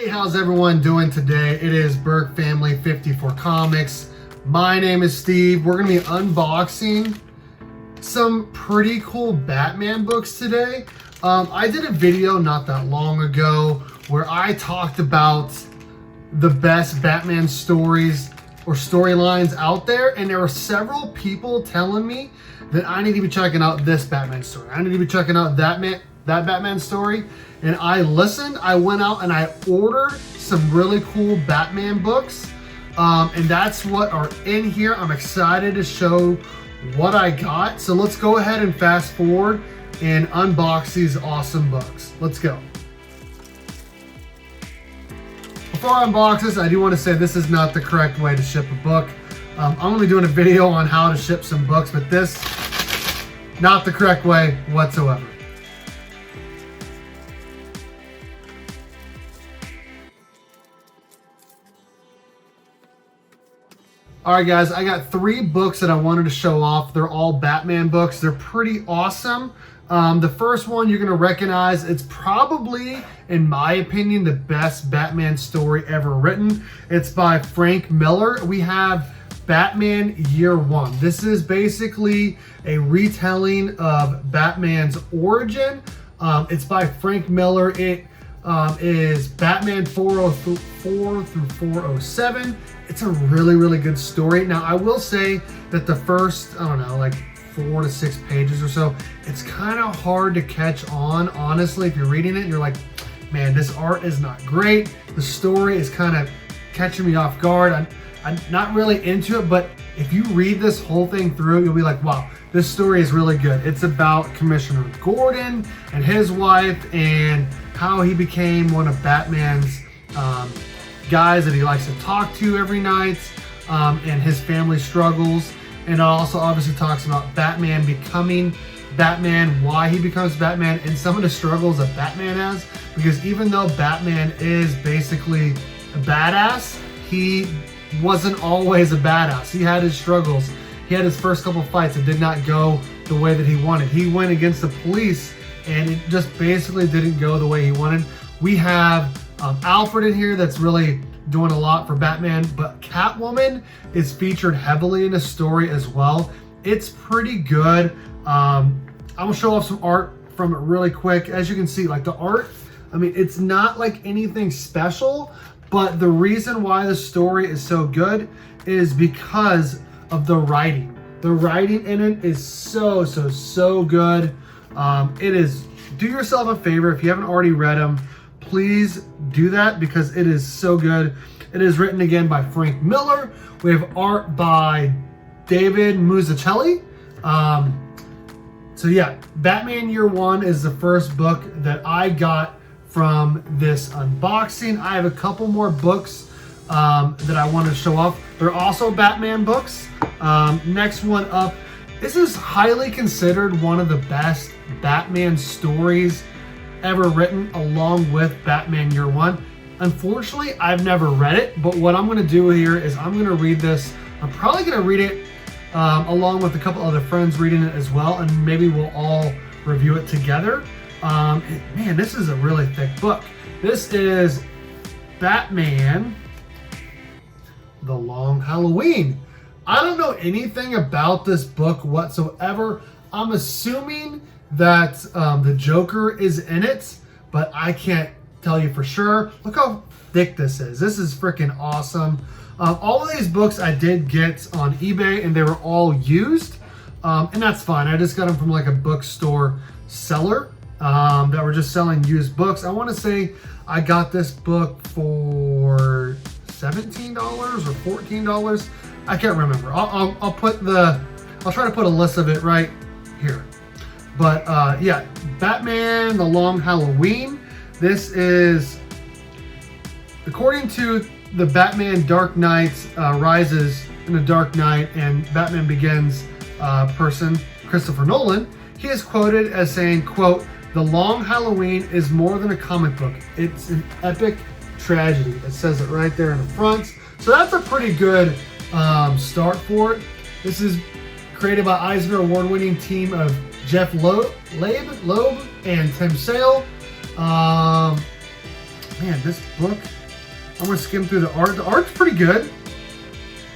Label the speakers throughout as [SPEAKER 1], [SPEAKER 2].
[SPEAKER 1] Hey, how's everyone doing today? It is Burke Family 54 Comics. My name is Steve. We're going to be unboxing some pretty cool Batman books today. I did a video not that long ago where I talked about the best Batman stories or storylines out there, and there were several people telling me that I need to be checking out this Batman story. I need to be checking out that Batman story. And I listened, I went out and I ordered some really cool Batman books. And that's what are in here. I'm excited to show what I got. So let's go ahead and fast forward and unbox these awesome books. Let's go. Before I unbox this, I do want to say this is not the correct way to ship a book. I'm going to be doing a video on how to ship some books, but this, not the correct way whatsoever. All right, guys, I got 3 books that I wanted to show off. They're all Batman books. They're pretty awesome. The first one you're going to recognize. It's probably, in my opinion, the best Batman story ever written. It's by Frank Miller. We have Batman Year One. This is basically a retelling of Batman's origin. It's by Frank Miller. It is Batman 404 through 407. It's a really good story. Now, I will say that the first, I don't know, like 4 to 6 pages or so, it's kind of hard to catch on, honestly. If you're reading it, you're like, man, this art is not great. The story is kind of catching me off guard. I'm not really into it, but if you read this whole thing through, you'll be like, wow, this story is really good. It's about Commissioner Gordon and his wife and how he became one of Batman's guys that he likes to talk to every night, and his family struggles. And it also obviously talks about Batman becoming Batman, why he becomes Batman, and some of the struggles that Batman has. Because even though Batman is basically a badass, he wasn't always a badass. He had his struggles. He had his first couple fights that did not go the way that he wanted. He went against the police and it just basically didn't go the way he wanted. We have Alfred in here that's really doing a lot for Batman, but Catwoman is featured heavily in the story as well. It's pretty good. I'm gonna show off some art from it really quick. As you can see, like the art, I mean, it's not like anything special, but the reason why the story is so good is because of the writing. The writing in it is so good. It is, do yourself a favor, if you haven't already read them, please do that because it is so good. It is written again by Frank Miller. We have art by David Mazzucchelli. So yeah, Batman Year One is the first book that I got from this unboxing. I have a couple more books that I want to show off. They're also Batman books. Next one up, this is highly considered one of the best Batman stories ever written, along with Batman Year One. Unfortunately, I've never read it, but what I'm going to do here is I'm going to read this. I'm probably going to read it along with a couple other friends reading it as well, and maybe we'll all review it together. Man, this is a really thick book. This is Batman The Long Halloween. I don't know anything about this book whatsoever. I'm assuming that the Joker is in it, but I can't tell you for sure. Look how thick this is. This is freaking awesome. All of these books I did get on eBay, and they were all used, and that's fine. I just got them from like a bookstore seller that were just selling used books. I want to say I got this book for $17 or $14. I can't remember. I'll try to put a list of it right here. But yeah, Batman The Long Halloween. This is, according to the Batman Dark Knight Rises in the Dark Knight and Batman Begins person, Christopher Nolan, he is quoted as saying, quote, "The Long Halloween is more than a comic book. It's an epic tragedy." It says it right there in the front. So that's a pretty good start for it. This is created by Eisner Award-winning team of Jeff Loeb and Tim Sale. Man, this book, I'm gonna skim through the art. The art's pretty good.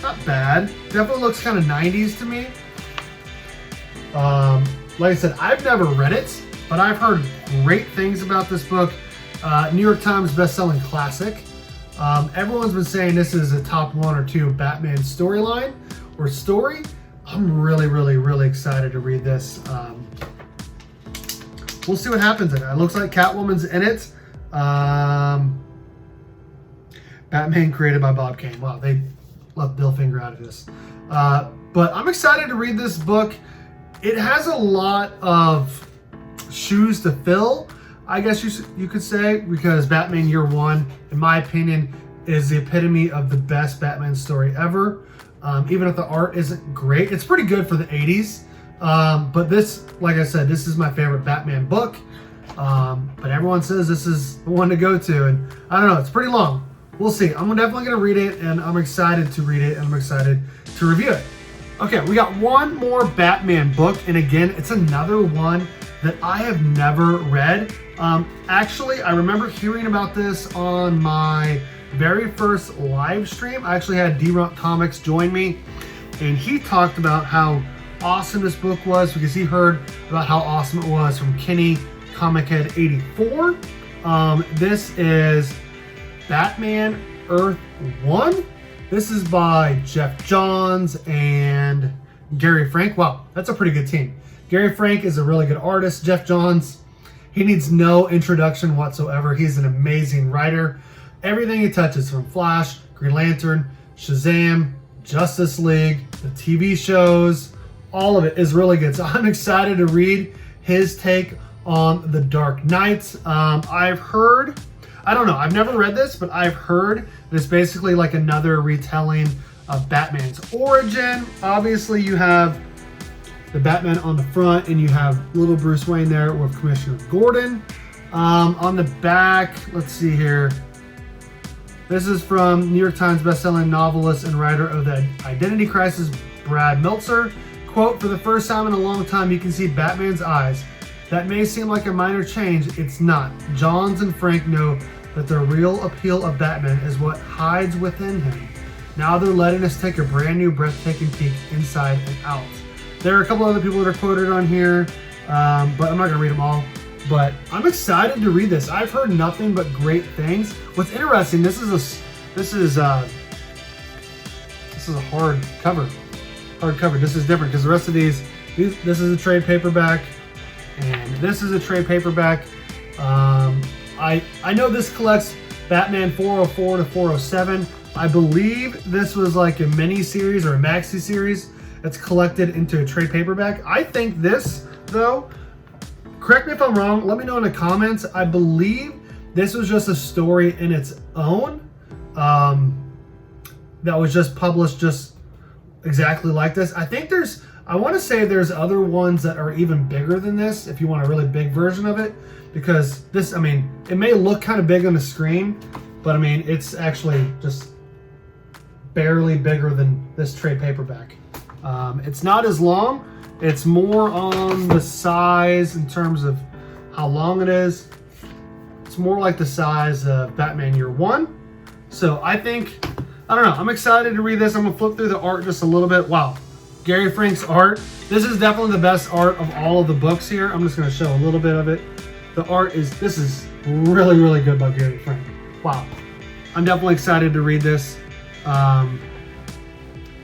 [SPEAKER 1] Not bad. Definitely looks kind of 90s to me. Like I said, I've never read it, but I've heard great things about this book. New York Times bestselling classic. Everyone's been saying this is a top 1 or 2 Batman storyline or story. I'm really, really, really excited to read this. We'll see what happens in it. It looks like Catwoman's in it. Batman created by Bob Kane. Wow, they left Bill Finger out of this. But I'm excited to read this book. It has a lot of shoes to fill, I guess you could say, because Batman Year One, in my opinion, is the epitome of the best Batman story ever. Even if the art isn't great, it's pretty good for the 80s. But this, like I said, this is my favorite Batman book. But everyone says this is the one to go to, and I don't know, it's pretty long. We'll see. I'm definitely going to read it, and I'm excited to read it, and I'm excited to review it. Okay, we got one more Batman book, and again, it's another one that I have never read. Actually, I remember hearing about this on my very first live stream. I actually had D-Rump Comics join me, and he talked about how awesome this book was because he heard about how awesome it was from Kenny Comic Head 84. This is Batman Earth 1. This is by Jeff Johns and Gary Frank. Wow, that's a pretty good team. Gary Frank is a really good artist. Jeff Johns, he needs no introduction whatsoever. He's an amazing writer. Everything he touches, from Flash, Green Lantern, Shazam, Justice League, the TV shows, all of it is really good. So I'm excited to read his take on the Dark Knight. I've heard, I don't know, I've never read this, but I've heard that it's basically like another retelling of Batman's origin. Obviously, you have the Batman on the front, and you have little Bruce Wayne there with Commissioner Gordon. On the back, let's see here. This is from New York Times bestselling novelist and writer of The Identity Crisis, Brad Meltzer. Quote, "For the first time in a long time, you can see Batman's eyes. That may seem like a minor change. It's not. Johns and Frank know that the real appeal of Batman is what hides within him. Now they're letting us take a brand new, breathtaking peek inside and out." There are a couple other people that are quoted on here, but I'm not going to read them all. But I'm excited to read this. I've heard nothing but great things. What's interesting, this is a hard cover. This is different because the rest of these, this is a trade paperback, and this is a trade paperback. I know this collects Batman 404 to 407. I believe this was like a mini series or a maxi series that's collected into a trade paperback. I think this, though, correct me if I'm wrong, let me know in the comments. I believe this was just a story in its own that was just published just exactly like this. I think I want to say there's other ones that are even bigger than this if you want a really big version of it, because this, I mean, it may look kind of big on the screen, but I mean, it's actually just barely bigger than this trade paperback. It's not as long. It's more on the size in terms of how long it is. It's more like the size of Batman Year One. So I think, I don't know, I'm excited to read this. I'm gonna flip through the art just a little bit. Wow, Gary Frank's art. This is definitely the best art of all of the books here. I'm just gonna show a little bit of it. The art this is really, really good by Gary Frank. Wow, I'm definitely excited to read this.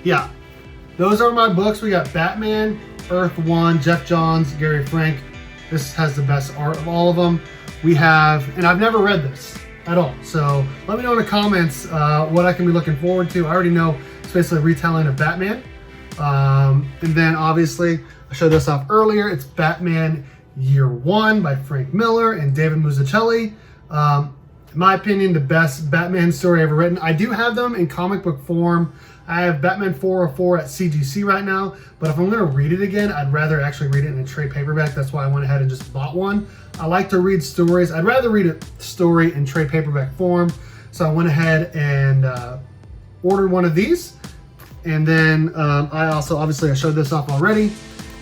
[SPEAKER 1] Yeah, those are my books. We got Batman Earth 1, Jeff Johns, Gary Frank. This has the best art of all of them. We have, and I've never read this at all, so let me know in the comments what I can be looking forward to. I already know it's basically a retelling of Batman. And then obviously, I showed this off earlier. It's Batman Year One by Frank Miller and David Mazzucchelli. In my opinion, the best Batman story ever written. I do have them in comic book form. I have Batman 404 at CGC right now, but if I'm going to read it again, I'd rather actually read it in a trade paperback. That's why I went ahead and just bought one. I like to read stories. I'd rather read a story in trade paperback form, so I went ahead and ordered one of these. And then I also, obviously, I showed this off already.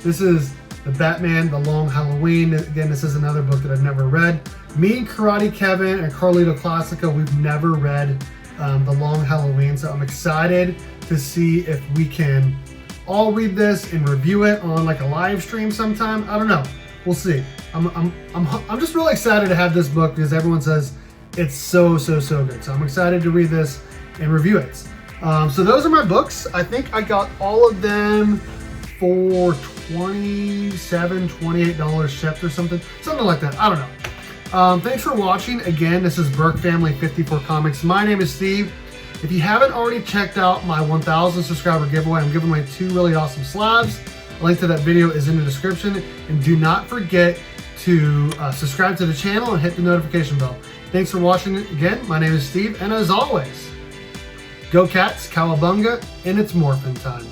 [SPEAKER 1] This is The Batman, The Long Halloween. Again, this is another book that I've never read. Me and Karate Kevin and Carlito Classico, we've never read The Long Halloween, so I'm excited to see if we can all read this and review it on like a live stream sometime. I don't know. We'll see. I'm just really excited to have this book because everyone says it's so good. So I'm excited to read this and review it. So those are my books. I think I got all of them for $27, $28 shipped or something like that. I don't know. Thanks for watching. Again, this is Burke Family 54 Comics. My name is Steve. If you haven't already checked out my 1,000 subscriber giveaway, I'm giving away 2 really awesome slabs. A link to that video is in the description. And do not forget to subscribe to the channel and hit the notification bell. Thanks for watching again. My name is Steve, and as always, go Cats, Cowabunga, and it's Morphin time.